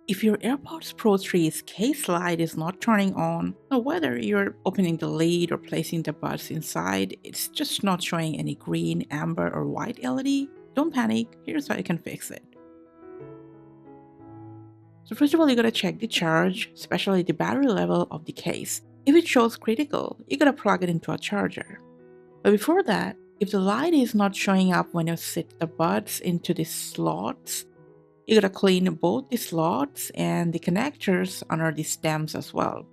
If your AirPods Pro 3's case light is not turning on, or whether you're opening the lid or placing the buds inside, it's just not showing any green, amber, or white LED, don't panic, here's how you can fix it. So first of all, you gotta check the charge, especially the battery level of the case. If it shows critical, you gotta plug it into a charger. But before that, if the light is not showing up when you sit the buds into the slots, you gotta clean both the slots and the connectors under the stems as well.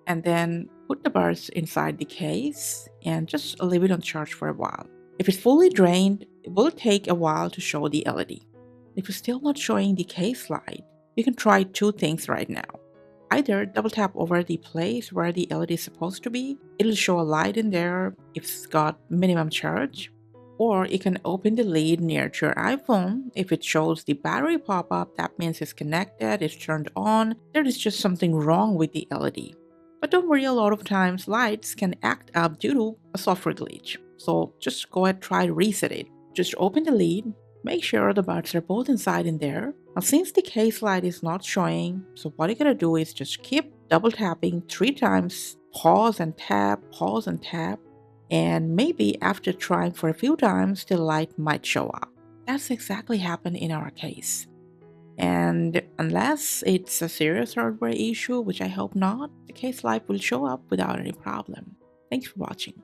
And then put the buds inside the case and just leave it on charge for a while. If it's fully drained, it will take a while to show the LED. If it's still not showing the case light, you can try two things right now. Either double tap over the place where the LED is supposed to be, it'll show a light in there if it's got minimum charge. Or you can open the lid near to your iPhone. If it shows the battery pop up, that means it's connected, it's turned on. There is just something wrong with the LED. But don't worry, a lot of times lights can act up due to a software glitch. So just go ahead, try to reset it. Just open the lid, make sure the buds are both inside in there. Now since the case light is not showing, so what you're gonna do is just keep double tapping 3 times, pause and tap, and maybe after trying for a few times, the light might show up. That's exactly happened in our case. And unless it's a serious hardware issue, which I hope not, the case light will show up without any problem. Thanks for watching.